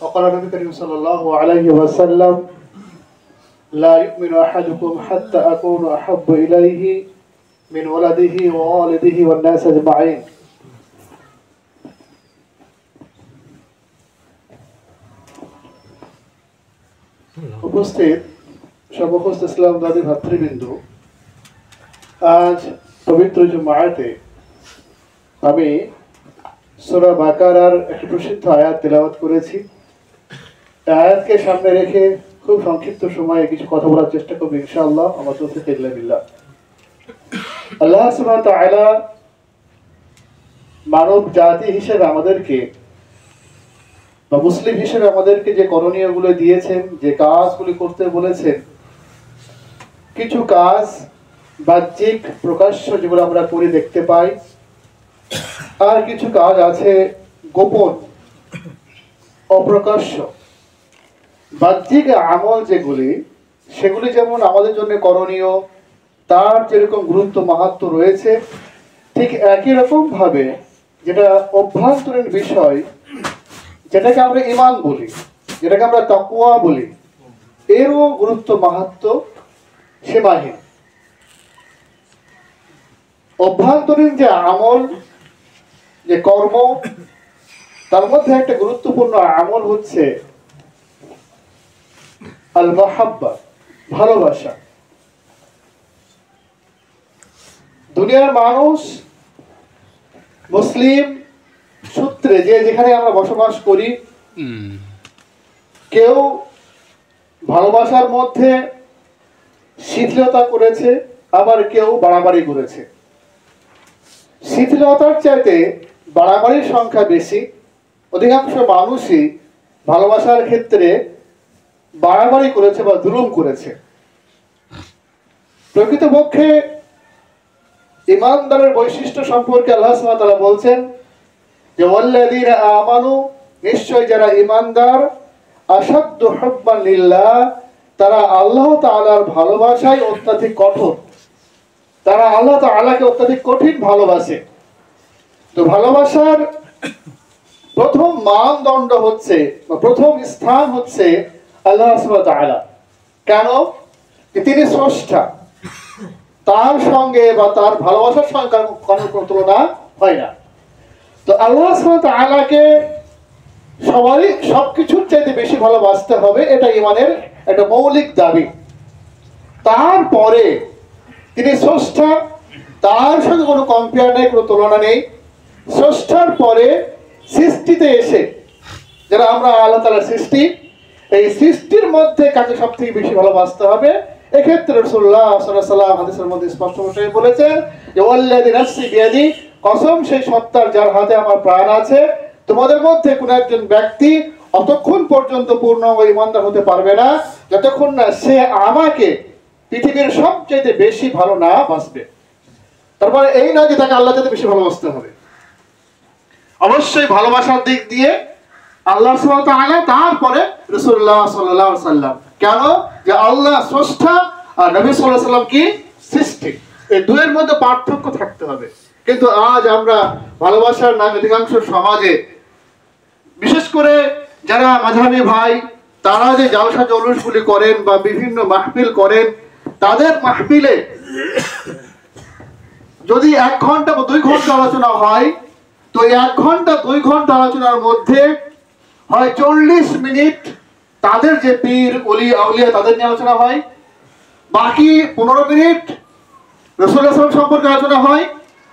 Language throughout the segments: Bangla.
وقال النبي الكريم صلى الله عليه وسلم لا يؤمن أحدكم حتى أكون أحب إليه من ولده ووالده والناس أجمعين উপস্থিত সর্বখস্ত ইসলামবাদী ভাতৃবৃন্দ, আজ পবিত্র জুমাতে আমি সূরা বাকারার একটি প্রসিদ্ধ আয়াত তেলাওয়াত করেছি। এই আয়াতকে সামনে রেখে খুব সংক্ষিপ্ত সময়ে কিছু কথা বলার চেষ্টা করব ইনশাআল্লাহ। আমার তৌফিক ইল্লা বিল্লাহ। আল্লাহ সুবহানাহু ওয়া তাআলা মানব জাতি হিসেবে আমাদেরকে বা মুসলিম হিসেবে আমাদেরকে যে করণীয়গুলো দিয়েছেন, যে কাজগুলি করতে বলেছেন, কিছু কাজ বাহ্যিক প্রকাশ্য যেগুলো আমরা করে দেখতে পাই, আর কিছু কাজ আছে গোপন অপ্রকাশ্য। বাহ্যিক আমল যেগুলি, সেগুলি যেমন আমাদের জন্য করণীয়, তার যেরকম গুরুত্ব মাহাত্ম্য রয়েছে, ঠিক একই রকম ভাবে যেটা অভ্যন্তরীণ বিষয়, যেটাকে আমরা ঈমান বলি, যেটাকে আমরা তাকওয়া বলি, এরও গুরুত্ব মাহাত্ম্য সীমাহীন। অভ্যন্তরীণ যে আমল, যে কর্ম, তার মধ্যে একটা গুরুত্বপূর্ণ আমল হচ্ছে আল মাহাব্বা, ভালোবাসা। দুনিয়ার মানুষ মুসলিম সূত্রে যে যেখানে আমরা বসবাস করি, কেউ ভালোবাসার মধ্যে শিথিলতা করেছে, আবার কেউ বাড়াবাড়ি করেছে। শিথিলতার চাইতে বাড়াবাড়ির সংখ্যা বেশি। অধিকাংশ মানুষই ভালোবাসার ক্ষেত্রে বাড়াবাড়ি করেছে বা জুলুম করেছে। প্রকৃতপক্ষে ঈমানদারের বৈশিষ্ট্য সম্পর্কে আল্লাহ সুবহানাহু ওয়া তাআলা বলছেন যে ওয়াল্লাযীনা আমানু, নিশ্চয় যারা ঈমানদার, আশাদ্দু হুব্বান লিল্লাহ, তারা আল্লাহ তাআলার ভালোবাসায় অত্যাধিক কঠোর। তারা আল্লাহ তাআলাকে অত্যাধিক কঠিন ভালোবাসে। তো ভালোবাসার প্রথম মানদণ্ড হচ্ছে বা প্রথম স্থান হচ্ছে আল্লাহ সুবহানাহু ওয়া তাআলা। কেন? তিনি স্রষ্টা, তার সঙ্গে বা তার ভালোবাসার সঙ্গে কোনো তুলনা হয় না। তো আল্লাহ সুবহানাহু ওয়া তাআলাকে সবারই সবকিছুর চাইতে বেশি ভালোবাসতে হবে, এটা ঈমানের একটা মৌলিক দাবি। তারপরে তিনি স্রষ্টা, তার সঙ্গে কোনো কম্পেয়ার নেই, কোনো তুলনা নেই। স্রষ্টার পরে সৃষ্টিতে এসে যারা আমরা আল্লাহ তাআলার সৃষ্টি, এই সৃষ্টির মধ্যে কাকে সব থেকে বেশি ভালোবাসতে হবে, এক্ষেত্রে রাসূলুল্লাহ সাল্লাল্লাহু আলাইহি ওয়াসাল্লাম হাদিসের মধ্যে স্পষ্ট ভাবে বলেছেন যে ওয়াল্লাযী নাফসি বিয়াদি, কসম সেই সত্তার যার হাতে আমার প্রাণ আছে, তোমাদের মধ্যে কোন একজন ব্যক্তি অতক্ষণ পর্যন্ত পূর্ণ ঈমানদার হতে পারবে না যতক্ষণ না সে আমাকে পৃথিবীর সবচেয়ে বেশি ভালো না বাসবে। তারপরে এই না যে তাকে আল্লাহ চাইতে বেশি ভালোবাসতে হবে। অবশ্যই ভালোবাসার দিক দিয়ে আল্লাহ সুবহানাহু ওয়া তাআলা, তারপরে রাসূলুল্লাহ সাল্লাল্লাহু আলাইহি ওয়াসাল্লাম। কেন? যে আল্লাহ স্রষ্টা আর নবী সাল্লাল্লাহু আলাইহি ওয়াসাল্লাম কি সৃষ্টি, এই দুয়ের মধ্যে পার্থক্য থাকতে হবে। কিন্তু আজ আমরা ভালোবাসার নামে অধিকাংশ সমাজে, বিশেষ করে যারা মাযহাবী ভাই, তারা যে জালসা জলুসগুলি করেন বা বিভিন্ন মাহফিল করেন, তাদের মাহফিলে যদি 1 ঘন্টা বা 2 ঘন্টা আলোচনা হয়, তো 1 ঘন্টা 2 ঘন্টা আলোচনার মধ্যে হয় 40 মিনিট তাদের যে পীর ওলি আউলিয়া তাদের নিয়ে আলোচনা হয়, বাকি 15 মিনিট রাসূলুল্লাহ সাল্লাল্লাহু আলাইহি ওয়াসাল্লাম সম্পর্কে আলোচনা হয়,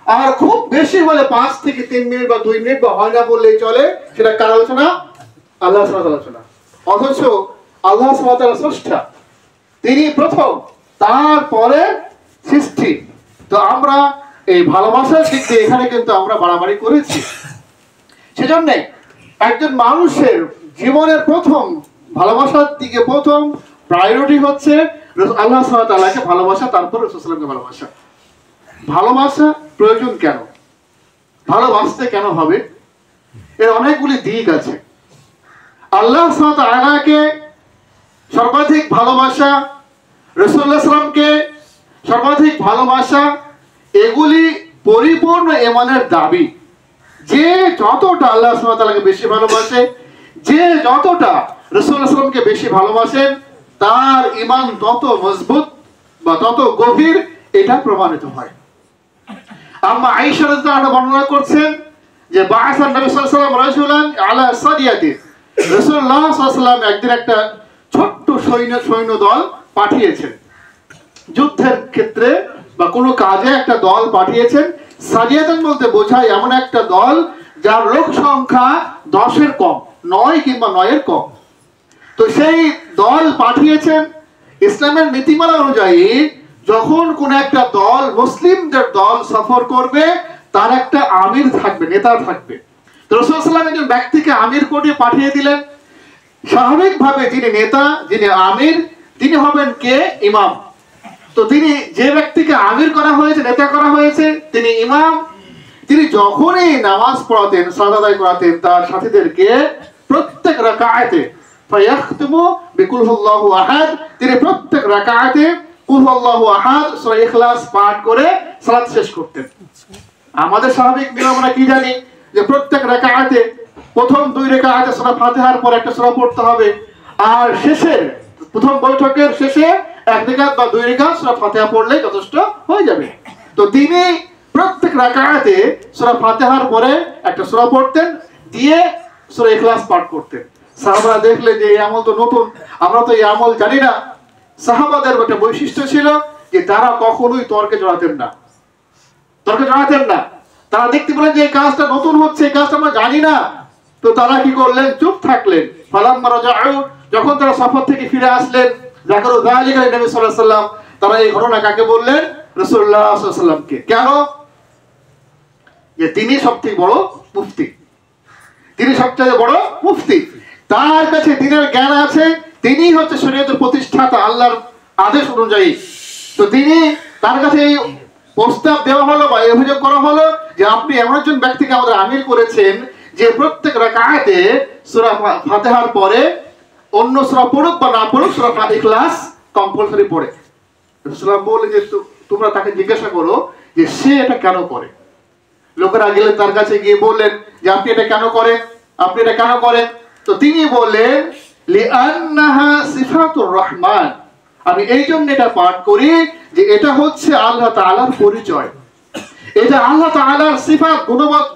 আর খুব বেশি হলে 5 থেকে 3 মিনিট বা 2 মিনিট বা হয় না বললেই চলে, সেটা কার আলোচনা? আল্লাহ সুবহানাহু ওয়া তাআলার আলোচনা। অথচ আল্লাহ সুবহানাহু ওয়া তাআলা স্রষ্টা, তিনি প্রথম, তারপরে সৃষ্টি। তো আমরা এই ভালোবাসার দিক দিয়ে এখানে কিন্তু আমরা বাড়াবাড়ি করেছি। সেজন্য একজন মানুষের জীবনের প্রথম ভালোবাসার দিকে প্রথম প্রায়োরিটি হচ্ছে আল্লাহ সুবহানাহু ওয়া তাআলাকে ভালোবাসা, তারপর রাসূল সাল্লাল্লাহু আলাইহি ওয়াসাল্লামকে ভালোবাসা। ভালোবাসা প্রয়োজন কেন? ভালোবাসতে কেন হবে? এর অনেকগুলি দিক আছে। আল্লাহ সুবহানাহু ওয়া তাআলাকে সর্বাধিক ভালোবাসা, রাসূলুল্লাহ সাল্লাল্লাহু আলাইহি ওয়াসাল্লামকে সর্বাধিক ভালোবাসা, এগুলি পরিপূর্ণ ঈমানের দাবি। যে যতটা আল্লাহ সুবহানাহু ওয়া তাআলাকে বেশি ভালোবাসে, যে যতটা রাসূলুল্লাহ সাল্লাল্লাহু আলাইহি ওয়াসাল্লামকে বেশি ভালোবাসেন তার ঈমান তত মজবুত বা তত গভীর, এটা প্রমাণিত হয়। আম্মা আয়েশা রাদিয়াল্লাহু আনহা বর্ণনা করছেন যে বাআসা নবী সাল্লাল্লাহু আলাইহি ওয়াসাল্লাম রাজুলান আলা সারিয়াতি, রাসূলুল্লাহ সাল্লাল্লাহু আলাইহি ওয়াসাল্লাম একদিন একটা ছোট্ট সৈন্য দল পাঠিয়েছেন, যুদ্ধের ক্ষেত্রে বা কোনো কাজে একটা দল পাঠিয়েছেন। সারিয়াতান বলতে বোঝায় এমন একটা দল যার লোক সংখ্যা 10-এর কম, 9 কিংবা 9-এর কম। তো সেই দল পাঠিয়েছেন। ইসলামের নীতিমালা অনুযায়ী যখন কোন একটা দল, মুসলিমদের দল সফর করবে, তার একটা আমির থাকবে, নেতা থাকবে। তো রাসূল সাল্লাল্লাহু আলাইহি ওয়াসাল্লাম একজন ব্যক্তিকে আমির করে পাঠিয়ে দিলেন। স্বাভাবিকভাবে যিনি নেতা, যিনি আমির, তিনি হবেন কে? ইমাম। তো তিনি যে ব্যক্তিকে আমির করা হয়েছে, নেতা করা হয়েছে, তিনি ইমাম। তিনি যখনই নামাজ পড়াতেন, সালাত আদায় করাতেন তার সাথীদেরকে প্রত্যেক রাকাতে ফায়াখতুমু বিকুল হুল্লাহু আহাদ, তিনি প্রত্যেক রাকাতে কুল হুল্লাহু আহাদ সূরা ইখলাস পাঠ করে সালাত শেষ করতেন। আমাদের স্বাভাবিক নিয়ম আমরা কি জানি যে প্রত্যেক রাকাতে প্রথম 2 রাকাতে সূরা ফাতিহার পর একটা সূরা পড়তে হবে, আর শেষের প্রথম বৈঠকের শেষে 1 রাকাত বা 2 রাকাত সূরা ফাতিহা পড়লে যথেষ্ট হয়ে যাবে। তো তিনি প্রত্যেক রাকাতে সূরা ফাতিহার পরে একটা সূরা পড়তেন, দিয়ে সূরা ইখলাস পাঠ করতেন। সাহাবারা দেখলেন যে এই আমল তো নতুন, আমরা তো এই আমল জানি না। সাহাবাদের একটা বৈশিষ্ট্য ছিল যে তারা কখনোই তর্কে জড়াতেন না। তারা দেখতে পেলেন যে এই কাজটা নতুন হচ্ছে, এই কাজটা আমরা জানি না। তো তারা কি করলেন? চুপ থাকলেন। ফালাম্মা রাজাউ, যখন তারা সফর থেকে ফিরে আসলেন, যাকারু যালিকা নবী সাল্লাল্লাহু আলাইহি ওয়াসাল্লাম, তারা এই ঘটনা কাকে বললেন? রাসূলুল্লাহ সাল্লাল্লাহু আলাইহি ওয়াসাল্লামকে। কেন? যে তিনি সবথেকে বড় মুফতি, তিনি সবচেয়ে বড় মুফতি, তার কাছে দ্বীনের জ্ঞান আছে, তিনি হচ্ছে শরীয়তের প্রতিষ্ঠাতা আল্লাহর আদেশ অনুযায়ী। তো তিনি, তার কাছে এই প্রস্তাব দেওয়া হলো বা অভিযোগ করা হলো যে আপনি এমন একজন ব্যক্তিকে আমাদের আমির করেছেন যে প্রত্যেক রাকাতে সূরা ফাতিহার পরে অন্য সূরা পড়ুক বা না পড়ুক, সূরা ইখলাস কম্পালসরি পড়ে। রাসূলুল্লাহ বললেন যে তোমরা তাকে জিজ্ঞাসা করো যে সে এটা কেন করে। লোকেরা গেলেন তার কাছে, গিয়ে বললেন যে আপনি এটা কেন করেন, আপনি এটা কেন করেন। তো তিনি বললেন লিআন্নাহা সিফাতুর রহমান, আমি এই জন্য এটা পাঠ করি যে এটা হচ্ছে আল্লাহ তাআলার পরিচয়, এটা আল্লাহ তাআলার সিফাত,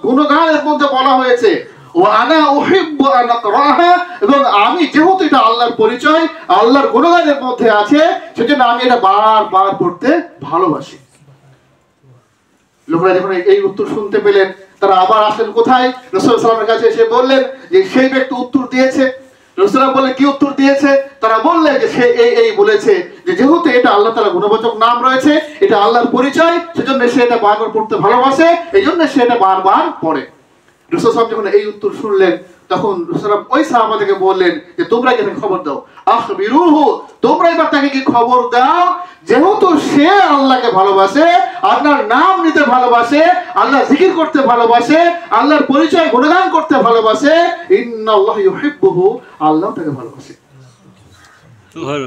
গুণগানের মধ্যে বলা হয়েছে। ওয়া আনা উহিব্বু আন আকরাহা, এবং আমি যেহেতু এটা আল্লাহর পরিচয়, আল্লাহর গুণগানের মধ্যে আছে, সেজন্য আমি এটা বারবার পড়তে ভালোবাসি। লোকেরা যখন এই উত্তর শুনতে পেলেন, তারা আবার আসলেন কোথায়? রাসূল সাল্লাল্লাহু আলাইহি ওয়াসাল্লামের কাছে এসে বললেন যে সেই ব্যক্তি উত্তর দিয়েছে। রাসূলুল্লাহ বললেন কি উত্তর দিয়েছে? তারা বললেন যে সে এই বলেছে যে যেহেতু এটা আল্লাহ তাআলার গুণবাচক নাম রয়েছে, এটা আল্লাহর পরিচয়, সেজন্য সে এটা বারবার পড়তে ভালোবাসে, এইজন্য সে এটা বারবার পড়ে। রাসূল সাল্লাল্লাহু আলাইহি ওয়াসাল্লাম যখন এই উত্তর শুনলেন, তখন রাসূলুল্লাহ ওই সাহাবাদেরকে বললেন যে তোমরা কি তাকে খবর দাও, আখবিরুহু, তোমরা এবার তাকে কি খবর দাও, যেহেতু সে আল্লাহকে ভালোবাসে, আল্লাহর নাম নিতে ভালোবাসে, আল্লাহ জিকির করতে ভালোবাসে, আল্লাহর পরিচয় গুণগান করতে ভালোবাসে, ইন্নাল্লাহা ইউহিব্বুহু, আল্লাহ তাকে ভালোবাসে।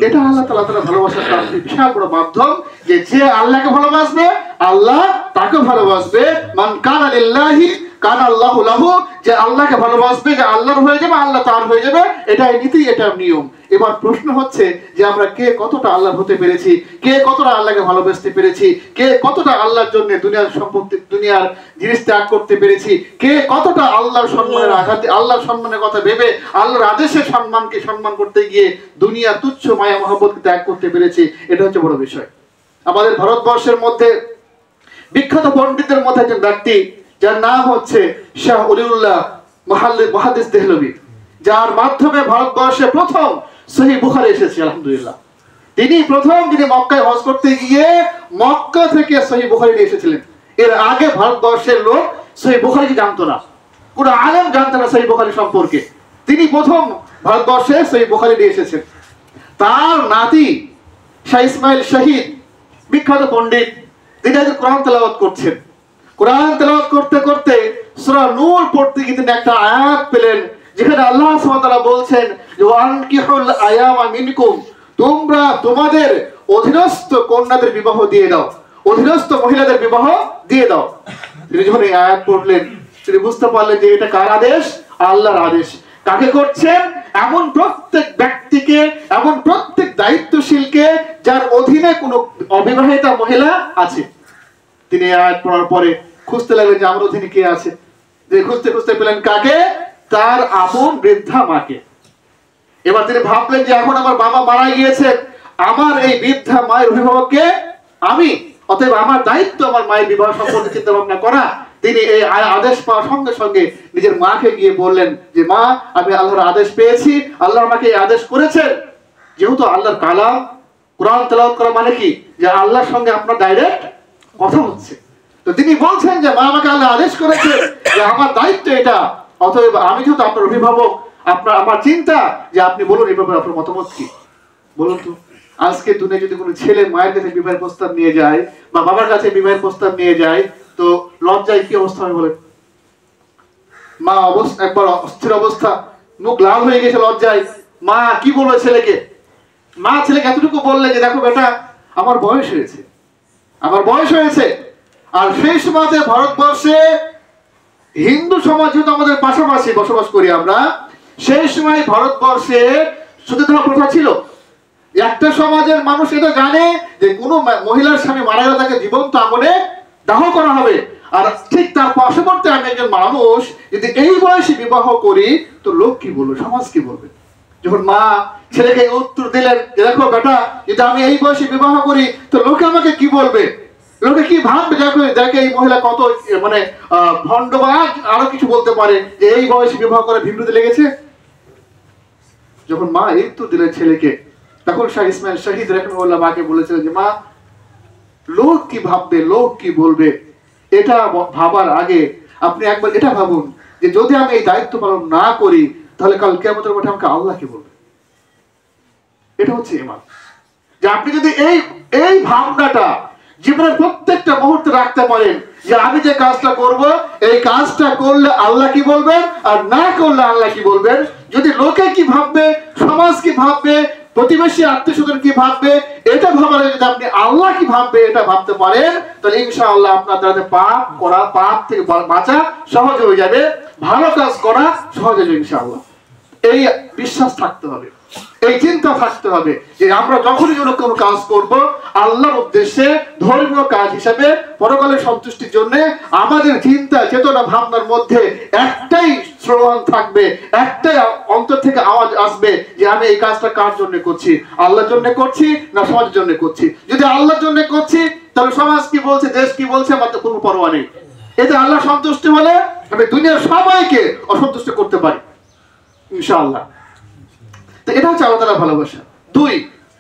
এটা আল্লাহ তাআলা ভালোবাসার বিশাল বড় মাধ্যম, যে যে আল্লাহকে ভালোবাসবে আল্লাহ তাকে ভালোবাসবে। মান কানা লিল্লাহি কানা আল্লাহু লাহু, যে আল্লাহকে ভালোবাসবে, যে আল্লাহর হয়ে যাবে, আল্লাহ তার হয়ে যাবে, এটাই নীতি, এটা নিয়ম। এবার প্রশ্ন হচ্ছে যে আমরা কে কতটা আল্লাহর হতে পেরেছি, কে কতটা আল্লাহকে ভালোবাসতে পেরেছি, কে কতটা আল্লাহর জন্য দুনিয়ার সম্পত্তি, দুনিয়ার জিনিস ত্যাগ করতে পেরেছি, কে কতটা আল্লাহর সম্মানের আঘাতে, আল্লাহর সম্মানের কথা ভেবে আল্লাহর আদেশের সম্মানকে সম্মান করতে গিয়ে দুনিয়ার তুচ্ছ মায়া মহব্বতকে ত্যাগ করতে পেরেছি। এটা হচ্ছে বড় বিষয়। আমাদের ভারতবর্ষের মধ্যে বিখ্যাত পণ্ডিতদের মধ্যে একজন ব্যক্তি, যার নাম হচ্ছে শাহ ওলিউল্লাহ মুহাদ্দিস দেহলভী, যার মাধ্যমে ভারতবর্ষে প্রথম সহিহ বুখারী এসেছে। আলহামদুলিল্লাহ, তিনি প্রথম, যিনি মক্কায় হজ করতে গিয়ে মক্কা থেকে সহিহ বুখারী নিয়ে এসেছিলেন। এর আগে ভারতবর্ষের লোক সহিহ বুখারীকে জানতো না, কোনো আলেম জানতো না সহিহ বুখারী সম্পর্কে। তিনি প্রথম ভারতবর্ষে সহিহ বুখারী নিয়ে এসেছেন। তার নাতি শাহ ইসমাইল শহীদ, বিখ্যাত পণ্ডিত, তিনি আজ কোরআন তেলাওয়াত করছেন। কোরআন তেলাওয়াত করতে করতে সূরা নূর পড়তে গিয়ে তিনি একটা আয়াত পেলেন, যেখানে আল্লাহ সুবহানাহু ওয়া তাআলা বলছেন যে ওয়ানকিহুল আয়ামা মিনকুম, তোমরা তোমাদের অধীনস্থ কন্যাদের বিবাহ দিয়ে দাও, অধীনস্থ মহিলাদের বিবাহ দিয়ে দাও। তিনি যখন এই আয়াত পড়লেন, তিনি বুঝতে পারলেন যে এটা কার আদেশ? আল্লাহর আদেশ। কাকে করছেন? এমন প্রত্যেক ব্যক্তিকে, এমন প্রত্যেক দায়িত্বশীলকে যার অধীনে কোনো অবিবাহিতা মহিলা আছে। তিনি আয়াত পড়ার পরে খুঁজতে লাগলেন যে আমার অধীনে কে আছে। খুঁজতে খুঁজতে পেলেন কাকে? তার আপন বৃদ্ধা মাকে। এবার তিনি ভাবলেন যে এখন আমার বাবা মারা গিয়েছে, আমার এই বৃদ্ধা মায়ের অভিভাবককে আমি, অতএব আমার দায়িত্ব আমার মায়ের বিবাহ সম্পর্কে চিন্তা ভাবনা করা। তিনি এই আদেশ পাওয়ার সঙ্গে সঙ্গে নিজের মাকে গিয়ে বললেন যে মা, আমি আল্লাহর আদেশ পেয়েছি, আল্লাহ আমাকে এই আদেশ করেছেন। যেহেতু আল্লাহর কালাম, কোরআন তেলাওয়াত করা মানে কি? যে আল্লাহর সঙ্গে আপনার ডাইরেক্ট কথা হচ্ছে। তো তিনি বলছেন যে মা, আমাকে আল্লাহ আদেশ করেছে যে আমার দায়িত্ব এটা, অতএব আমি যেহেতু আপনার অভিভাবক, আমার চিন্তা যে আপনি বলুন এই ব্যাপারে আপনার মতামত কি। বলুন তো, আজকে দুনিয়া যদি কোনো ছেলে মায়ের কাছে বিবাহের প্রস্তাব নিয়ে যায় বা বাবার কাছে বিবাহের প্রস্তাব নিয়ে যায়, তো লজ্জায় কি অবস্থা হবে বলেন? মা একবার অস্থির অবস্থা, মুখ লাল হয়ে গেছে লজ্জায়। মা কি বলবে ছেলেকে? মা ছেলেকে এতটুকু বললে যে দেখো বেটা, আমার বয়স হয়েছে, আমার বয়স হয়েছে। আর সেই সমাজে, ভারতবর্ষে হিন্দু সমাজ যেহেতু আমাদের পাশাপাশি বসবাস করি আমরা, সেই সময় ভারতবর্ষে সতীদাহ প্রথা ছিল। একটা সমাজের মানুষ এটা জানে যে কোনো মহিলার স্বামী মারা গেলে তাকে জীবন্ত আগুনে দাহ করা হবে। আর ঠিক তার পার্শ্ববর্তী আমি একজন মানুষ যদি এই বয়সে বিবাহ করি, তো লোক কি বলবে, সমাজ কি বলবে? যখন মা ছেলেকে উত্তর দিলেন যে দেখো বেটা, যদি আমি এই বয়সে বিবাহ করি তো লোকে আমাকে কি বলবে, লোকে কি ভাববে? দেখে এই মহিলা কত মানে ভণ্ড বা আরো কিছু বলতে পারে যে এই বয়সে বিবাহ করে বিবৃতি লেগেছে। যখন মা এই উত্তর দিলেন ছেলেকে, তখন শাহ ইসমাইল শহীদ রাহিমাহুল্লাহ মাকে বলেছিলেন যে মা, লোক কি ভাববে, লোক কি বলবে, এটা ভাবার আগে আপনি একবার এটা ভাবুন যে যদি আমি এই দায়িত্ব পালন না করি, তাহলে কাল কিয়ামতের মাঠে আমাকে আল্লাহ কি বলবে। এটা হচ্ছে ঈমান। যে আপনি যদি এই ভাবনাটা জীবনের প্রত্যেকটা মুহূর্তে রাখতে পারেন যে আমি যে কাজটা করব, এই কাজটা করলে আল্লাহ কি বলবেন আর না করলে আল্লাহ কি বলবেন, যদি লোকে কি ভাববে, সমাজ কি ভাববে, প্রতিবেশী আত্মীয়স্বজন কি ভাববে, এটা ভাবার যদি আপনি আল্লাহ কি ভাববে এটা ভাবতে পারেন, তাহলে ইনশাআল্লাহ আপনার দ্বারা পাপ থেকে বাঁচা সহজ হয়ে যাবে, ভালো কাজ করা সহজ হয়ে যাবে ইনশাআল্লাহ। এই বিশ্বাস থাকতে হবে, এই চিন্তা থাকতে হবে যে আমরা যখনই কোনো কাজ করব আল্লাহর উদ্দেশ্যে, ধর্মীয় কাজ হিসেবে, পরকালের সন্তুষ্টির জন্য, আমাদের চিন্তা চেতনা ভাবনার মধ্যে একটাই স্লোগান থাকবে, একটাই অন্তর থেকে আওয়াজ আসবে যে আমি এই কাজটা কার জন্য করছি, আল্লাহর জন্য করছি না সমাজের জন্য করছি। যদি আল্লাহর জন্য করছি তাহলে সমাজ কি বলছে, দেশ কি বলছে, আমার তো কোনো পরোয়া নেই। এতে আল্লাহ সন্তুষ্ট হলে আমি দুনিয়ার সবাইকে অসন্তুষ্ট করতে পারি ইনশাআল্লাহ। তো এটা হচ্ছে আল্লাহ তাআলার ভালোবাসা। 2,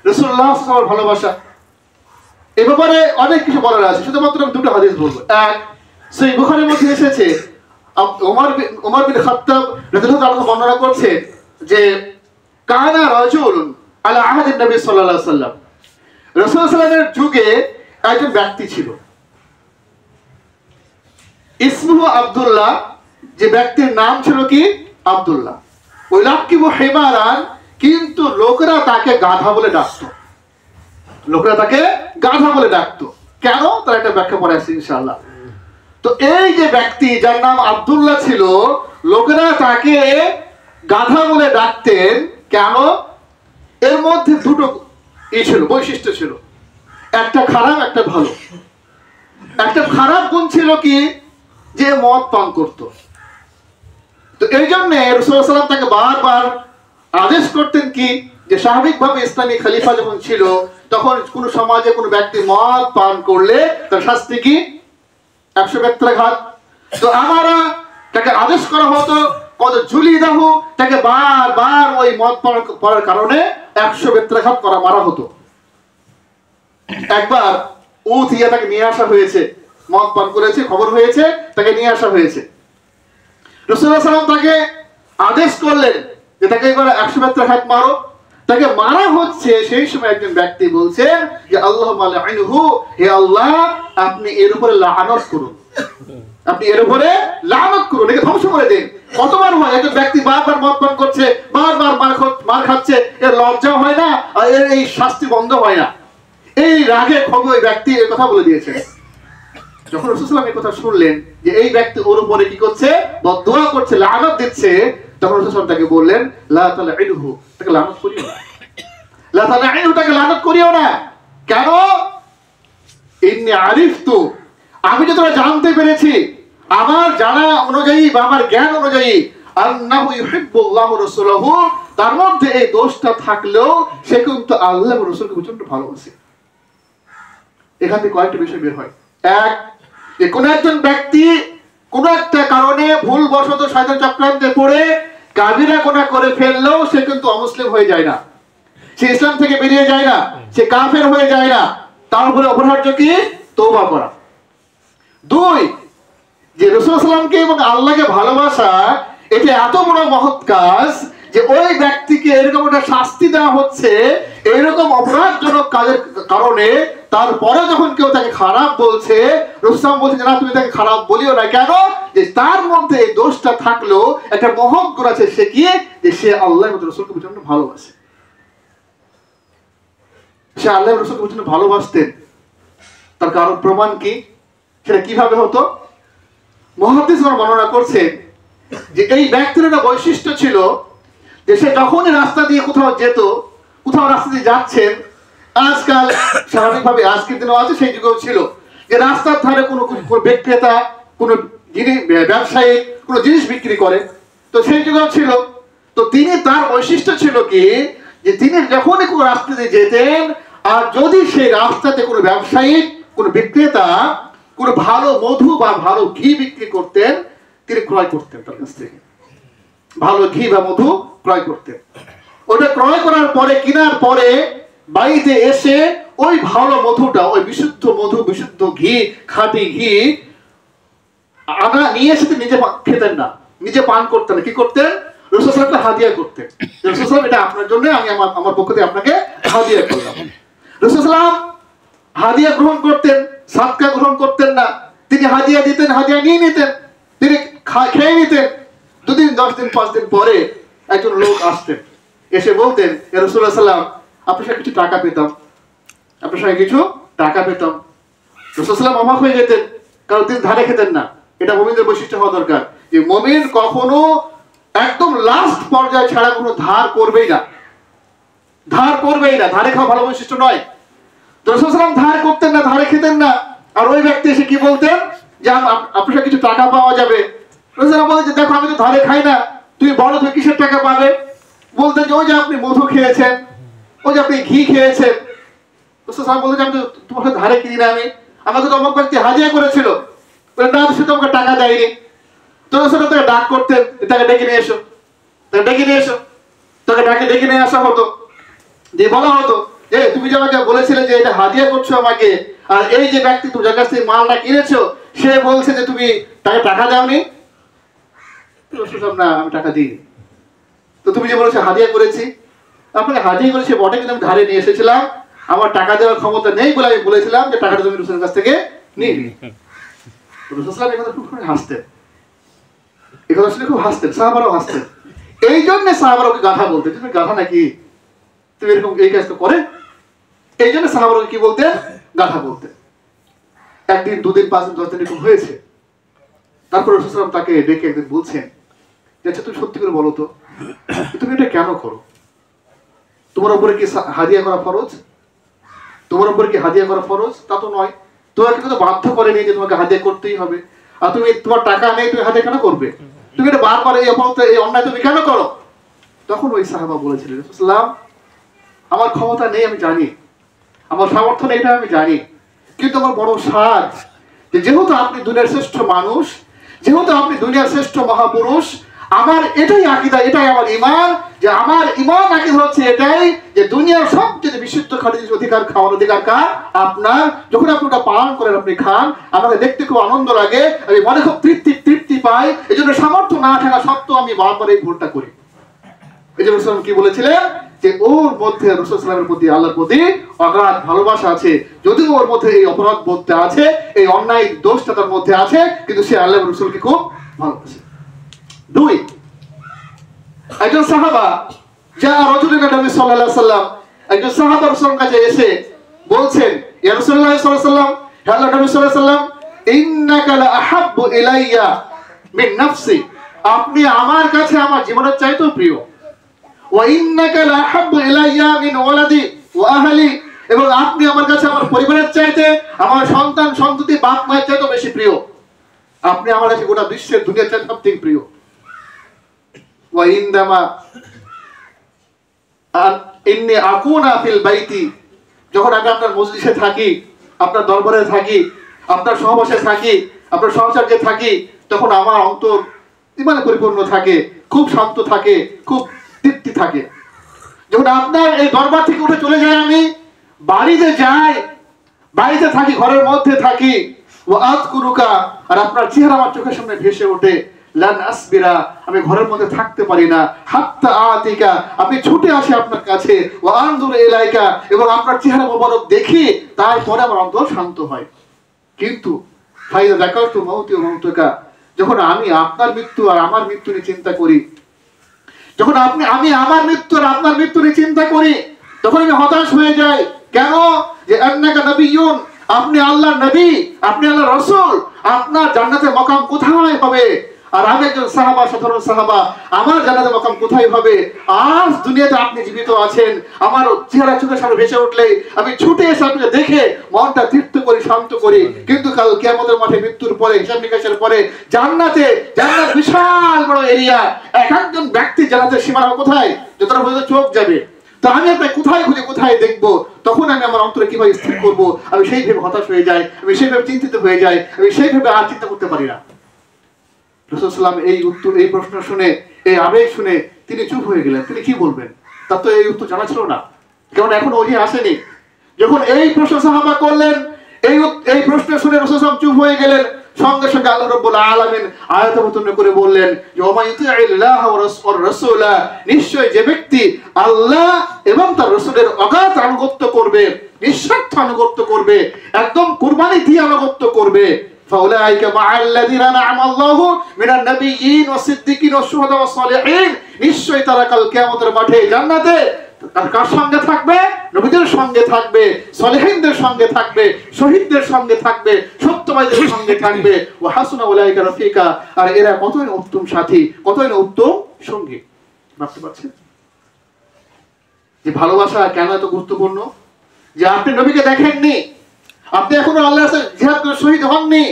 রাসূলুল্লাহ সাল্লাল্লাহু আলাইহি ওয়াসাল্লামের ভালোবাসা। এই ব্যাপারে অনেক কিছু বলার আছে, শুধুমাত্র আমি দুটো হাদিস বলবো। এক, সহিহ বুখারীর মধ্যে এসেছে, ওমর বিন খাত্তাব রাদিয়াল্লাহু তাআলা বর্ণনা করছে যে কানা রাজুলুন আলা আহদিন নবী সাল্লাল্লাহু আলাইহি ওয়াসাল্লাম, রাসূল সাল্লাল্লাহু আলাইহি ওয়াসাল্লামের যুগে একজন ব্যক্তি ছিল, ইসমুহু আব্দুল্লাহ, যে ব্যক্তির নাম ছিল কি আব্দুল্লাহ। ওই লাকিবু হিমারান, কিন্তু লোকেরা তাকে গাধা বলে ডাকতো, লোকেরা তাকে গাধা বলে ডাকতো। কেন, তার একটা ব্যাখ্যা পরে আছে ইনশাআল্লাহ। তো এই যে ব্যক্তি যার নাম আব্দুল্লাহ ছিল, লোকেরা তাকে গাধা বলে ডাকতেন কেন? এর মধ্যে দুটো ছিল, বৈশিষ্ট্য ছিল, একটা খারাপ একটা ভালো। একটা খারাপ গুণ ছিল কি, যে মদ পান করত। তো এই জন্য রাসূলুল্লাহ সাল্লাল্লাহু আলাইহি ওয়াসাল্লাম তাকে বারবার আদেশ করতেন কি, যে স্বাভাবিকভাবে ইসলামী খলিফা যখন ছিল তখন কোন সমাজে কোন ব্যক্তি মদ পান করলে তার শাস্তি কি 100 বেত্রাঘাত। তো আমরা তাকে আদেশ করা হতো কত ঝুলি দাহ, তাকে বারবার ওই মদ পান করার কারণে 100 বেত্রাঘাত মারা হতো। একবার উট ইয়া তাকে নিয়ে আসা হয়েছে, মদ পান করেছে, খবর হয়েছে, তাকে নিয়ে আসা হয়েছে। রাসূলুল্লাহ সাল্লাল্লাহু আলাইহি ওয়াসাল্লাম তাকে আদেশ করলেন যে তাকে এবার 100 বেত্রাঘাত মারো। তাকে মারা হচ্ছে, সেই সময় একজন ব্যক্তি বলছেন যে আল্লাহুম্মা লা'ইনহু, হে আল্লাহ আপনি এর উপরে লানত করুন, আপনি এর উপরে লানত করুন, একে ধ্বংস করে দিন। কতবার হয় একজন ব্যক্তি বারবার মদ পান করছে, বারবার মার খাচ্ছে, এর লজ্জা হয় না আর এর এই শাস্তি বন্ধ হয় না। এই রাগে ক্ষোভে ওই ব্যক্তি এই কথা বলে দিয়েছে। যখন রাসূলুল্লাহ এই কথা শুনলেন যে এই ব্যক্তি ওর উপরে কি করছে, বদদুয়া করছে, লানত দিচ্ছে, তখন রাসূল তাকে বললেন, লা তালইনহু, তাকে লানত করিও না, লা তালইনহু, তাকে লানত করিও না। কেন? ইন্নী আরিফতু, আমি তো তোরা জানতে পেরেছি, আমার জানা অনুযায়ী বা আমার জ্ঞান অনুযায়ী, আন্নাহু ইউহিব্বুল্লাহু রাসূলুহু, তার মধ্যে এই দোষটা থাকলেও সে কিন্তু আল্লাহ এবং রাসূলকে প্রচন্ড ভালোবাসে। এখান থেকে কয়েকটা বিষয় বের হয়। এক, যে কোন একজন ব্যক্তি কোন একটা কারণে ভুলবশত শয়তান চক্রান্তে পড়ে কাবিরা গুনাহ করে ফেললেও সে কিন্তু অমুসলিম হয়ে যায় না, সে ইসলাম থেকে বেরিয়ে যায় না, সে কাফের হয়ে যায় না। তার উপরে অপরাধ কি? তওবা করা। দুই, যে রাসূল সাল্লাল্লাহু আলাইহি ওয়াসাল্লামকে এবং আল্লাহকে ভালোবাসা, এটা এত বড় মহৎ কাজ যে ওই ব্যক্তিকে এরকম একটা শাস্তি দেওয়া হচ্ছে এরকম অপরাধজনক কাজের কারণে, তারপরে যখন কেউ তাকে খারাপ বলছে, রাসূল সাল্লাল্লাহু আলাইহি ওয়াসাল্লাম বলছেন না, তুমি তাকে খারাপ বলিও না। কেন? যে তার মধ্যে এই দোষটা থাকলেও একটা মহৎ গুণ আছে, সে কি? যে সে আল্লাহ এবং রাসূলকে প্রচন্ড ভালোবাসে। সে আল্লাহ এবং রাসূলকে প্রচন্ড ভালোবাসতেন। তার কারণ প্রমাণ কি? সেটা কিভাবে হতো? মুহাদ্দিসরা বর্ণনা করছে যে এই ব্যক্তির একটা বৈশিষ্ট্য ছিল যে সে যখনই রাস্তা দিয়ে কোথাও যেত, কোথাও রাস্তা দিয়ে যাচ্ছেন, আজকাল স্বাভাবিকভাবে আজকের দিনও আছে, সেই যুগেও ছিল, যে রাস্তার ধারে কোনো বিক্রেতা, কোনো জিনিস ব্যবসায়ী কোনো জিনিস বিক্রি করে, তো সেই যুগেও ছিল। তো তিনি, তার বৈশিষ্ট্য ছিল কি, যে তিনি যখনই কোনো রাস্তা দিয়ে যেতেন, আর যদি সেই রাস্তাতে কোনো ব্যবসায়ী, কোনো বিক্রেতা কোনো ভালো মধু বা ভালো ঘি বিক্রি করতেন, তিনি ক্রয় করতেন তার কাছ থেকে, ভালো ঘি বা মধু ক্রয় করতেন। ওটা ক্রয় করার পরে, কেনার পরে বাড়িতে এসে ওই ভালো মধুটা, ওই বিশুদ্ধ মধু, বিশুদ্ধ ঘি, খাঁটি ঘি আনা নিয়ে এসে নিজে খেতেন না, নিজে পান করতেন না। কি করতেন? রাসূল সাল্লাল্লাহু আলাইহি ওয়াসাল্লাম হাদিয়া করতেন। রাসূল সাল্লাল্লাহু আলাইহি ওয়াসাল্লাম, এটা আপনার জন্য, আমি আমার পক্ষ থেকে আপনাকে হাদিয়া করলাম। রাসূল সাল্লাল্লাহু আলাইহি ওয়াসাল্লাম হাদিয়া গ্রহণ করতেন, সাদকা গ্রহণ করতেন না। তিনি হাদিয়া দিতেন, হাদিয়া নিয়ে নিতেন, তিনি খেয়ে নিতেন। 2 দিন, 10 দিন, 5 দিন পরে একজন লোক আসতেন, এসে বলতেন, ইয়া রাসূলুল্লাহ সাল্লাল্লাহু আলাইহি ওয়াসাল্লাম, আপনার সাথে কিছু টাকা পেতাম, আপনার সাথে কিছু টাকা পেতাম। রাসূল সাল্লাল্লাহু আলাইহি ওয়াসাল্লাম অবাক হয়ে যেতেন, কারণ তিনি ধারে খেতেন না। এটা মুমিনদের বৈশিষ্ট্য হওয়া দরকার, যে মুমিন কখনো একদম লাস্ট পর্যায়ে ছাড়া কোনো ধার করবেই না, ধার করবেই না। ধারে খাওয়া ভালো বৈশিষ্ট্য নয়। রাসূল সাল্লাল্লাহু আলাইহি ওয়াসাল্লাম ধার করতেন না, ধারে খেতেন না। আর ওই ব্যক্তি এসে কি বলতেন, যে আপনার সাথে কিছু টাকা পাওয়া যাবে। রাসূল সাল্লাল্লাহু আলাইহি ওয়াসাল্লাম বলতেন, দেখো আমি তো ধারে খাই না, তুমি বলো তুমি কিসের টাকা পাবে? বলতেন যে ওই যে আপনি মধু খেয়েছেন, ওই যে আপনি ঘি খেয়েছেন। রাসূল সাল্লাল্লাহু আলাইহি ওয়াসাল্লাম বলতেন, আমি তো তোমাকে ধারে কিনি না, আমাকে তো অমুক ব্যক্তি হাদিয়া করেছিল, বলে না, সে তোমাকে টাকা দেয়নি। তো রাসূল সাল্লাল্লাহু আলাইহি ওয়াসাল্লাম তাকে ডাক করতেন, তাকে ডেকে নিয়ে এসো, তাকে ডেকে নিয়ে এসো। তাকে ডেকে নিয়ে আসা হতো, দিয়ে বলা হতো, যে তুমি যে আমাকে বলেছিলে যে এটা হাদিয়া করছো আমাকে, আর এই যে ব্যক্তি তুমি যার কাছ থেকে মালটা কিনেছো, সে বলছে যে তুমি তাকে টাকা দাওনি। না, আমি টাকা দিইনি। তো তুমি যে বলেছো হাদিয়া করেছি, আপনাকে হাদিয়া করেছি বটে, কিন্তু আমি ধারে নিয়ে এসেছিলাম, আমার টাকা দেওয়ার ক্ষমতা নেই বলে আমি বলেছিলাম যে টাকাটা তুমি রাসূলের কাছ থেকে নিয়ে নি। রাসূল সাল্লাল্লাহু আলাইহি ওয়াসাল্লাম খুব হাসতেন, এই কথা শুনে খুব হাসতেন, সাহাবারাও হাসতেন। এই জন্য সাহাবারা ওকে গাধা বলতেন, তুমি গাধা নাকি, তুমি এরকম এই কাজ তো করে। এই জন্য সাহাবারা কি বলতেন, গাধা বলতেন। একদিন, 2 দিন, 5 দিন, 10 দিন এরকম হয়েছে। তারপর রাসূল সাল্লাল্লাহু আলাইহি ওয়াসাল্লাম তাকে ডেকে একদিন বলছেন, আচ্ছা তুমি সত্যি করে বলো তো, তুমি এটা কেন করো? তোমার উপরে কি হাদিয়া করা ফরজ? তোমার উপরে কি হাদিয়া করা ফরজ? তা তো নয়। তোমাকে তো বাধ্য করেনি যে তোমাকে হাদিয়া করতেই হবে। আর তুমি, তোমার টাকা নেই, তুমি হাদিয়া কেন করবে? তুমি এটা বারবার এই অপরাধ, এই অন্যায় তুমি কেন করো? তখন ওই সাহাবা বলেছিলেন, রাসূল সাল্লাল্লাহু আলাইহি ওয়াসাল্লাম, আমার ক্ষমতা নেই আমি জানি, আমার সামর্থ্য নেই এটা আমি জানি, কিন্তু আমার বড় সাজ যে যেহেতু আপনি দুনিয়ার শ্রেষ্ঠ মানুষ, যেহেতু আপনি দুনিয়ার শ্রেষ্ঠ মহাপুরুষ, আমার এটাই আকীদা, এটাই আমার ঈমান, যে আমার ঈমান আকীদা হচ্ছে এটাই, যে দুনিয়ার সবচেয়ে বিশুদ্ধ খাদ্যের অধিকার, খাওয়ার অধিকার কার? আপনার। যখন আপনি ওটা পালন করেন, আপনি খান, আমাকে দেখতে খুব আনন্দ লাগে, আমি মনে খুব তৃপ্তি পাই। এই জন্য সামর্থ্য না থাকা সত্ত্বেও আমি বারবার এই ভুলটা করি। এই যে রাসূল কি বলেছিলেন, যে ওর মধ্যে রাসূল সাল্লাল্লাহু আলাইহি ওয়াসাল্লামের প্রতি, আল্লাহর প্রতি অগাধ ভালোবাসা আছে, যদিও ওর মধ্যে এই অপরাধ বোধটা আছে, এই অন্যায় দোষটা তার মধ্যে আছে, কিন্তু সে আল্লাহ এবং রাসূলকে খুব ভালোবাসে। 2, একজন সাহাবা, যা রাজুলুন নবী সাল্লাল্লাহু আলাইহি ওয়াসাল্লাম, একজন সাহাবা রাসূলের কাছে এসে বলছেন, ইয়া রাসূলুল্লাহ সাল্লাল্লাহু আলাইহি ওয়াসাল্লাম, হে আল্লাহর নবী সাল্লাল্লাহু আলাইহি ওয়াসাল্লাম, ইন্নাকা লা আহাব্বু ইলাইয়া মিন নাফসি আপনি আমার কাছে আমার জীবনের চাইতেও প্রিয়। ওয়া ইন্নাকা লাহাব্বু ইলাইয়া মিন ওয়ালাদি ওয়া আহলি, এবং আপনি আমার কাছে আমার পরিবারের চাইতে, আমার সন্তান সন্ততি বাপ মায়ের চাইতেও বেশি প্রিয়। আপনি আমার কাছে গোটা বিশ্বের দুনিয়ার চাইতে সবথেকে প্রিয়। ওয়া ইনদামা ইন্নী আকুনা ফিল বাইতি, যখন আমি আপনার মজলিসে থাকি, আপনার দরবারে থাকি, আপনার সহবাসে থাকি, আপনার সহচর্যে থাকি, তখন আমার অন্তর ইমানে পরিপূর্ণ থাকে, খুব শান্ত থাকে, খুব তৃপ্তি থাকে। যখন আপনার এই দরবার থেকে উঠে চলে যাই, আমি বাড়িতে যাই, বাড়িতে থাকি, ঘরের মধ্যে থাকি, ও আযকুরুকা, আর আপনার চেহারা আমার চোখের সামনে ভেসে ওঠে, লান আসবিরা, আমি ঘরের মধ্যে থাকতে পারি না, হাত্তা আতিকা, আমি ছুটে আসি আপনার কাছে, ও আনজুর ইলাইকা, এবং আপনার চেহারা মোবারক দেখি, তারপরে আমার অন্তর শান্ত হয়। কিন্তু ফাইদা যাকারতু মাউতি ওয়া মাউতুকা, যখন আমি আপনার মৃত্যু আর আমার মৃত্যু নিয়ে চিন্তা করি, যখন আমি আমার মৃত্যু আর আপনার মৃত্যু নিয়ে চিন্তা করি, তখন আমি হতাশ হয়ে যাই। কেন? যে আন্নাকা নবিয়্যুন, আপনি আল্লাহর নবী, আপনি আল্লাহর রাসূল, আপনার জান্নাতের মাকাম কোথায় হবে? আর আমি একজন সাহাবা, সাধারণ সাহাবা, আমার জান্নাতের মাকাম কোথায় হবে? আজ দুনিয়াতে আপনি জীবিত আছেন, আমার চেহারা চোখের সামনে ভেসে উঠলে আমি ছুটে এসে আপনাকে দেখে মনটা তৃপ্ত করি, শান্ত করি। কিন্তু কাল কিয়ামতের মাঠে মৃত্যুর পরে, হিসাব নিকাশের পরে, জান্নাত বিশাল বড় এরিয়া, এক একজন ব্যক্তি জান্নাতের সীমানা কোথায়? যতটা পর্যন্ত চোখ যাবে। তো আমি আপনাকে কোথায় খুঁজে কোথায় দেখবো? তখন আমি আমার অন্তরে কিভাবে স্থির করবো? আমি সেইভাবে হতাশ হয়ে যাই, আমি সেইভাবে চিন্তিত হয়ে যাই, আমি সেইভাবে আর চিন্তা করতে পারি না। রাসূল সাল্লাল্লাহু আলাইহি ওয়াসাল্লাম এই প্রশ্ন শুনে, এই আবেগ শুনে তিনি চুপ হয়ে গেলেন। তিনি কি বলবেন? তার তো এই উত্তর জানা ছিল না, কারণ এখন ওহী আসেনি। যখন এই প্রশ্ন সাহাবা করলেন, এই প্রশ্ন শুনে রাসূল সাল্লাল্লাহু আলাইহি ওয়াসাল্লাম চুপ হয়ে গেলেন। সঙ্গে সঙ্গে আল্লাহ রাব্বুল আলামিন আয়াত অবতীর্ণ করে বললেন যে ওয়া মাইয়ুতি'িল্লাহ ওয়া রাসূলা, নিশ্চয় যে ব্যক্তি আল্লাহ এবং তার রাসূলের অগাধ আনুগত্য করবে, নিঃস্বার্থ আনুগত্য করবে, একদম কুরবানি দিয়ে আনুগত্য করবে, ফাউলাইকা মা'আল্লাযিনা আন'আমা আল্লাহু মিনান নাবিয়্যিন ওয়াস সিদ্দিকিন ওয়াস শুহাদা ওয়াস সালিহিন, নিশ্চয় তারা কাল কিয়ামতের মাঠে জান্নাতে কার সঙ্গে থাকবে? নবীদের সঙ্গে থাকবে, সালেহিনদের সঙ্গে থাকবে, শহীদদের সঙ্গে থাকবে, সত্যবাদীদের সঙ্গে থাকবে। ওয়া হাসুনা উলাইকা রাফিকা, আর এরা কতই না উত্তম সাথী, কতই না উত্তম সঙ্গী। ভাবতে পারছেন যে ভালোবাসা কেন এত গুরুত্বপূর্ণ? যে আপনি নবীকে দেখেননি, আপনি এখনো আল্লাহর রাস্তায় জিহাদ করে শহীদ হননি,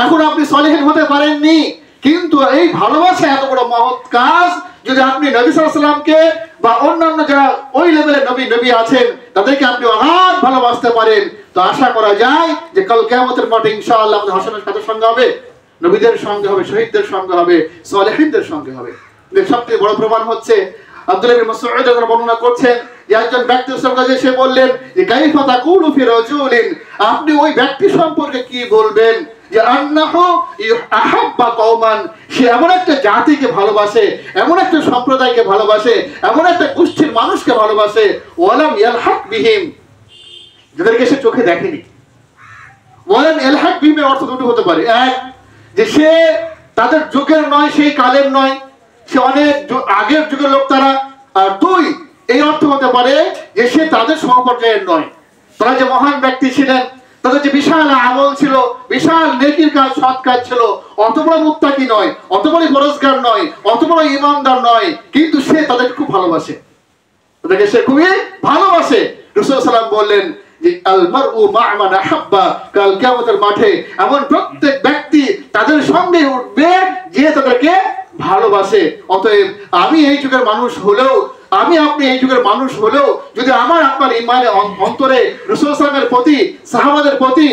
এখনো আপনি সালেহিন হতে পারেননি, কিন্তু এই ভালোবাসা এত বড় মহৎ কাজ যদি আপনি নবী সাল্লাল্লাহু আলাইহি ওয়াসাল্লামকে বা অন্যান্য যারা ওই লেভেলের নবী আছেন তাদেরকে আপনি অগাধ ভালোবাসতে পারেন, তো আশা করা যায় যে কাল কিয়ামতের মাঠে ইনশাআল্লাহ আমাদের হাসনের কাদের সঙ্গে হবে? নবীদের সঙ্গে হবে, শহীদদের সঙ্গে হবে, সালেহিনদের সঙ্গে হবে। সবচেয়ে বড় প্রমাণ হচ্ছে আব্দুল্লাহ ইবনে মাসউদ রাদিয়াল্লাহু বর্ণনা করছেন যে একজন ব্যক্তির সঙ্গে এসে বললেন যে কাইফা তাকুলু ফি রাজুলিন, আপনি ওই ব্যক্তি সম্পর্কে কি বলবেন যে আন্নাহু আহাব্বা কওমান, সে এমন একটা জাতিকে ভালোবাসে, এমন একটা সম্প্রদায়কে ভালোবাসে, এমন একটা গোষ্ঠীর মানুষকে ভালোবাসে, ওয়ালাম ইয়ালহাক বিহিম, যাদেরকে সে চোখে দেখেনি। ওয়ালাম ইয়ালহাক বিহিম এর অর্থ দুটো হতে পারে, এক যে সে তাদের যুগের নয়, সেই কালের নয়, সে অনেক আগের যুগের লোক তারা, আর দুই এই অর্থ হতে পারে যে সে তাদের সমপর্যায়ের নয়। তারা যে মহান ব্যক্তি ছিলেন, তাদের যে বিশাল আমল ছিল, বিশাল নেকির কাজ, সৎ কাজ ছিল, অত বড় মুত্তাকি নয়, অত বড় পরহেজগার নয়, অত বড় ঈমানদার নয়, কিন্তু সে তাদেরকে খুব ভালোবাসে, তাদেরকে সে খুবই ভালোবাসে। রাসূল সাল্লাল্লাহু আলাইহি ওয়াসাল্লাম বললেন যে আল মারউ মা'a মান আহাব্বা, কাল কিয়ামতের মাঠে এমন প্রত্যেক ব্যক্তি তাদের সঙ্গে উঠবে যে তাদেরকে ভালোবাসে। অতএব আমি এই যুগের মানুষ হলেও, আমি আপনি এই যুগের মানুষ হলেও যদি আমার আপনার ঈমানের অন্তরে রাসূল সাল্লাল্লাহু আলাইহি ওয়াসাল্লামের প্রতি, সাহাবাদের প্রতি,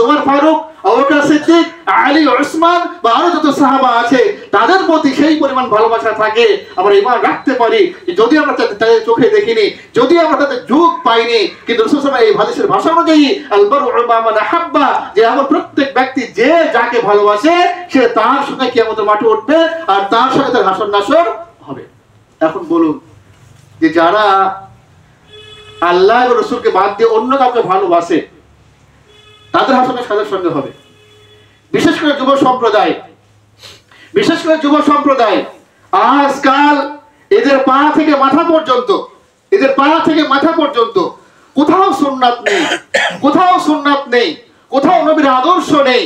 ওমর ফারুক, আবু বকর সিদ্দিক, আলী, ওসমান বা আরো যত সাহাবা আছে তাদের প্রতি সেই পরিমাণ ভালোবাসা থাকে, আমরা ঈমান রাখতে পারি যদি আমরা তাদের চোখে দেখিনি, যদি আমরা তাদের যুগ পাইনি, কিন্তু রাসূল সাল্লাল্লাহু আলাইহি ওয়াসাল্লাম এই হাদিসের ভাষা অনুযায়ী আল মারউ মা'a মান আহাব্বা, যে আমার প্রত্যেক ব্যক্তি যে যাকে ভালোবাসে সে তার সঙ্গে কিয়ামতের মাঠে উঠবে আর তার সঙ্গে তার হাসর নাসর হবে। এখন বলুন যে যারা আল্লাহ এবং রাসূলকে বাদ দিয়ে অন্য কাউকে ভালোবাসে তাদের হাসনের কাদের সঙ্গে হবে? বিশেষ করে যুব সম্প্রদায়, বিশেষ করে যুব সম্প্রদায় আজকাল এদের পা থেকে মাথা পর্যন্ত, এদের পা থেকে মাথা পর্যন্ত কোথাও সুন্নাত নেই, কোথাও সুন্নাত নেই, কোথাও নবীর আদর্শ নেই।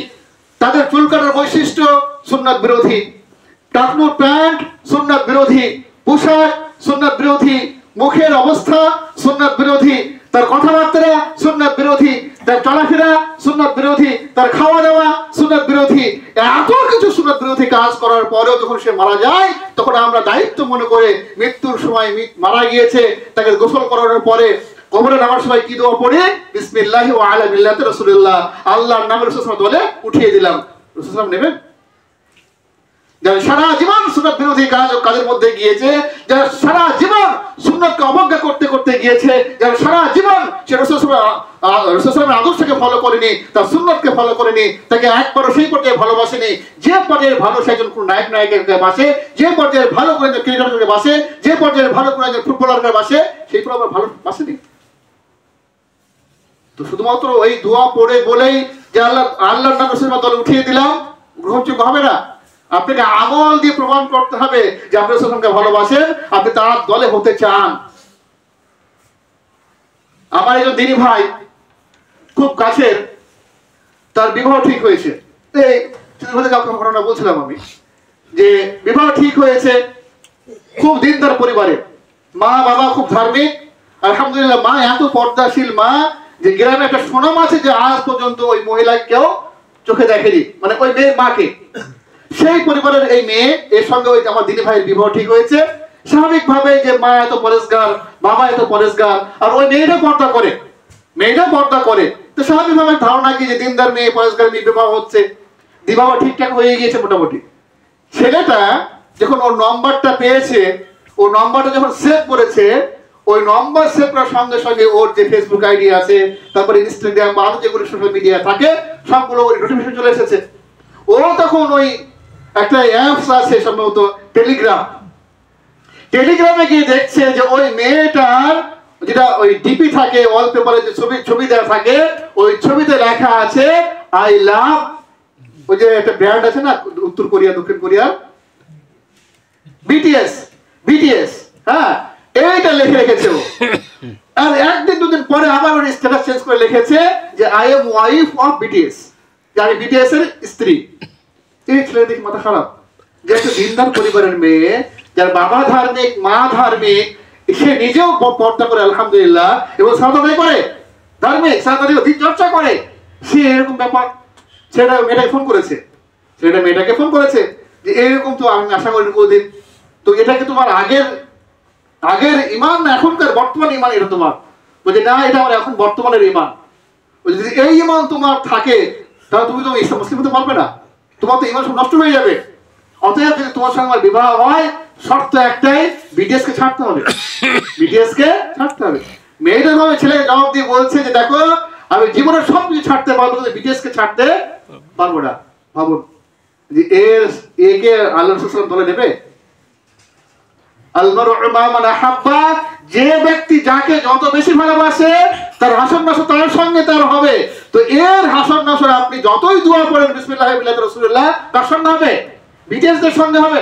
তাদের চুল কাটার বৈশিষ্ট্য সুন্নাত বিরোধী, টাকনো প্যান্ট সুন্নাত বিরোধী, পোশাক সুন্নাত বিরোধী, মুখের অবস্থা সুন্নাত বিরোধী, তার কথাবার্তা সুন্নাত বিরোধী, তার চলাফেরা সুন্নাত বিরোধী, তার খাওয়া দাওয়া সুন্নাত বিরোধী। এত কিছু সুন্নাত বিরোধী কাজ করার পরেও যখন সে মারা যায়, তখন আমরা দায়িত্ব মনে করে মৃত্যুর সময় মারা গিয়েছে, তাকে গোসল করানোর পরে কবরে নামার সময় কি দোয়া পড়ে, বিসমিল্লাহি ওয়া আলা মিল্লাতি রাসূলিল্লাহ, আল্লাহর নামে রাসূল বলে উঠিয়ে দিলাম। রাসূল নেবেন? যারা সারা জীবন সুন্নাত বিরোধী কাজের মধ্যে গিয়েছে, যারা সারা জীবন সুন্নাতকে অবজ্ঞা করতে করতে গিয়েছে, যারা সারা জীবন সে রাসূলের আদর্শকে ফলো করেনি, তার সুন্নাতকে ফলো করেনি, তাকে একবারও সেই পর্যায়ে ভালোবাসেনি, যে পর্যায়ে ভালো সে একজন কোন নায়ক নায়িকাকে বাসে, যে পর্যায়ে ভালো করে একজন ক্রিকেটারকে বাসে, যে পর্যায়ে ভালো করে একজন ফুটবলারকে বাসে, সেই পর আবার ভালো বাসেনি। তো শুধুমাত্র ওই দোয়া পড়ে বলেই যে আল্লাহর নাম রাসূলের দলে উঠিয়ে দিলাম, গ্রহণযোগ্য হবে না। আপনাকে আমল দিয়ে প্রমাণ করতে হবে যে আপনি রাসূলকে ভালোবাসেন, আপনি তার দলে হতে চান। আমার একজন দিনী ভাই খুব কাছের, তার বিবাহ ঠিক হয়েছে। এই ঘটনা বলছিলাম আমি, যে বিবাহ ঠিক হয়েছে, খুব দিনদার পরিবারে, মা বাবা খুব ধার্মিক, আলহামদুলিল্লাহ। মা এত পর্দাশীল মা যে গ্রামে একটা সুনাম আছে যে আজ পর্যন্ত ওই মহিলাকে কেউ চোখে দেখেনি, মানে ওই মেয়ের মাকে। সেই পরিবারের এই মেয়ে, এর সঙ্গে ওই আমার দিনী ভাইয়ের বিবাহ ঠিক হয়েছে। স্বাভাবিক ভাবে যে মা এত পরেশগার, বাবা এত পরেশগার, আর ওই মেয়েটা পর্দা করে, তো স্বাভাবিক ভাবে ধারণা কি যে দিনদার মেয়ে, পরেশগার মেয়ে বিবাহ হচ্ছে, বিবাহ ঠিকঠাক হয়ে গিয়েছে মোটামুটি। ছেলেটা যখন ওর নম্বরটা পেয়েছে, ও নম্বরটা যখন সেভ করেছে, ওই নম্বর সেভ করার সঙ্গে সঙ্গে ওর যে ফেসবুক আইডি আছে, তারপরে ইনস্টাগ্রাম বা আরো যেগুলো সোশ্যাল মিডিয়া থাকে, সবগুলো ওই নোটিফিকেশন চলে এসেছে। ও তখন ওই একটা অ্যাপস আছে সম্ভবত টেলিগ্রামে গিয়ে দেখছে যে ওই মেয়েটার যেটা ওই ডিপি থাকে, ওয়ালপেপারে যে ছবি দেওয়া থাকে, ওই ছবিতে লেখা আছে আই লাভ, ওই যে একটা ব্র্যান্ড আছে না উত্তর কোরিয়া দক্ষিণ কোরিয়া, বিটিএস, হ্যাঁ, এইটা লিখে রেখেছে ও। আর একদিন দুদিন পরে আবার ওর স্ট্যাটাস চেঞ্জ করে লিখেছে যে I am wife of BTS, যে আমি বিটিএস এর স্ত্রী। এই ছেলে দেখে মাথা খারাপ, যে একটা দিনদার পরিবারের মেয়ে, যার বাবা ধার্মিক, মা ধার্মিক, সে নিজেও পর্দা করে আলহামদুলিল্লাহ, এবং সাধনা করে, ধার্মিক সাধনা দিন চর্চা করে, সে এরকম ব্যাপার। ছেলেটা মেয়েটাকে ফোন করেছে যে এরকম তো আমি আশা করি কোনদিন, তো এটা কি তোমার আগের ইমান না এখনকার বর্তমান ইমান? এটা তোমার? বলছে না, এটা আমার এখন বর্তমানের ইমান। বলছে যদি এই ইমান তোমার থাকে, তাহলে তুমি তো ইসলাম মুসলিম হতে পারবে না, তোমার তো ইমান সব নষ্ট হয়ে যাবে। অতএব যদি তোমার সঙ্গে আমার বিবাহ হয়, শর্ত একটাই, বিটিএস কে ছাড়তে হবে। মেয়েটার ভাবে ছেলে জবাব দিয়ে বলছে যে দেখো, আমি জীবনের সবকিছু ছাড়তে পারবো, কিন্তু বিটিএস কে ছাড়তে পারবো না। ভাবুন যে একে আল্লাহ রাসূল দলে নেবে। যে ব্যক্তি যাকে যত বেশি ভালোবাসে, তার হাসন নাসর তার সঙ্গে তার হবে। তো এর হাসন নাসর আপনি যতই দোয়া পড়েন বিসমিল্লাহি বিল্লাহি রাসূলুল্লাহ, তার সঙ্গে হবে, বিটিএস দের সঙ্গে হবে।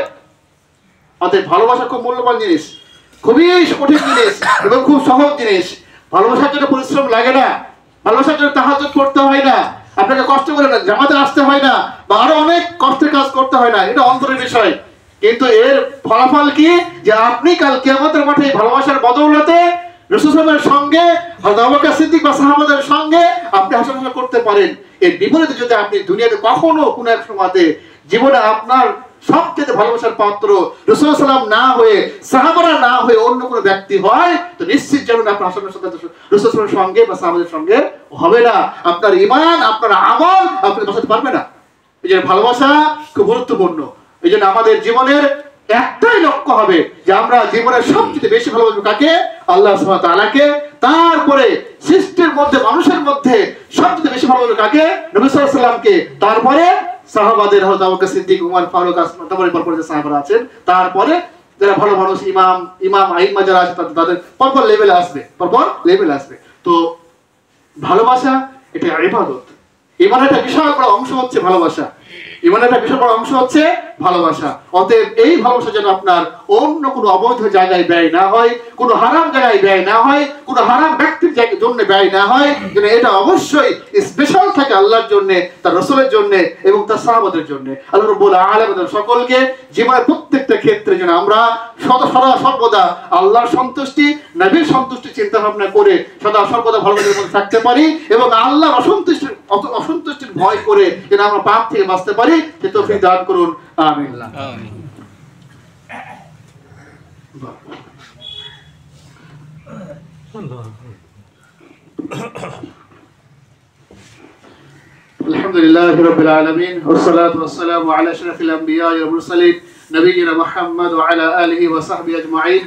অতএব ভালোবাসা খুব মূল্যবান জিনিস, খুবই কঠিন জিনিস এবং খুব সহজ জিনিস। ভালোবাসার জন্য পরিশ্রম লাগে না, ভালোবাসার জন্য তাহাজ্জুদ করতে হয় না, আপনাকে কষ্ট করে না জামাতে আসতে হয় না, বা আরো অনেক কষ্টের কাজ করতে হয় না, এটা অন্তরের বিষয়। কিন্তু এর ফলাফল কি, যে আপনি কাল কিয়ামতের মাঠে ভালোবাসার বদৌলতে রাসূলের সঙ্গে, হযরত আবু বকর সিদ্দিক বা সাহাবাদের সঙ্গে আপনি হাসাহাসি করতে পারেন। এর বিপরীতে যদি আপনি দুনিয়াতে কখনো কোনো এক সময়তে জীবনে আপনার সবচেয়ে ভালোবাসার পাত্র রাসূল সাল্লাল্লাহু আলাইহি ওয়াসাল্লাম না হয়ে, সাহাবারা না হয়ে অন্য কোনো ব্যক্তি হয়, তো নিশ্চিত জানুন আপনার হাসানের সাথে রাসূল সাল্লাল্লাহু সঙ্গে বা সাহাবাদের সঙ্গে হবে না। আপনার ঈমান, আপনার আমল আপনি বাঁচাতে পারবে না। এই যে ভালোবাসা খুব গুরুত্বপূর্ণ। এই জন্য আমাদের জীবনের একটাই লক্ষ্য হবে যে আমরা জীবনের সবচেয়ে বেশি ভালোবাসবো কাকে? আল্লাহ সুবহানাহু ওয়া তাআলাকে। তারপরে সৃষ্টির মধ্যে, মানুষের মধ্যে সবচেয়ে বেশি ভালোবাসবো কাকে? নবী সাল্লাল্লাহু আলাইহি ওয়াসাল্লামকে। তারপরে সাহাবাদের, হযরত আবু বকর সিদ্দিক, উমর ফারুক, তারপরে পরপর যে সাহাবারা আছেন, তারপরে যারা ভালো মানুষ, ইমাম আইম্মা যারা আছে, তাদের পরপর লেভেলে আসবে। তো ভালোবাসা এটা ইবাদত। ইমানের একটা বিশাল বড় অংশ হচ্ছে ভালোবাসা। ইমানের একটা বিশাল বড় অংশ হচ্ছে ভালোবাসা। অতএব এই ভালোবাসা যেন আপনার অন্য কোনো অবৈধ জায়গায় ব্যয় না হয়, কোনো হারাম জায়গায় ব্যয় না হয়, কোনো হারাম ব্যক্তির জন্য ব্যয় না হয়, যেন এটা অবশ্যই স্পেশাল থাকে আল্লাহর জন্য, তার রাসূলের জন্য এবং তার সাহাবাদের জন্য। আল্লাহ রাব্বুল আলামিন সকলকে জীবনের প্রত্যেকটা ক্ষেত্রে যেন আমরা সদা সর্বদা আল্লাহর সন্তুষ্টি, নবীর সন্তুষ্টি চিন্তা ভাবনা করে সদা সর্বদা ভালোবাসার মধ্যে থাকতে পারি এবং আল্লাহর অসন্তুষ্টির ভয় করে যেন আমরা পাপ থেকে বাঁচতে পারি, সে তৌফিক দান করুন। আমিন। আলহামদুলিল্লাহি রাব্বিল আলামিন ওয়াসসালাতু ওয়াসসালামু আলা আশরাফিল আমবিয়া ওয়াল মুরসালিন নবিয়িনা মুহাম্মদ ওয়া আলা আলিহি ওয়া সাহবিহি আজমাইন।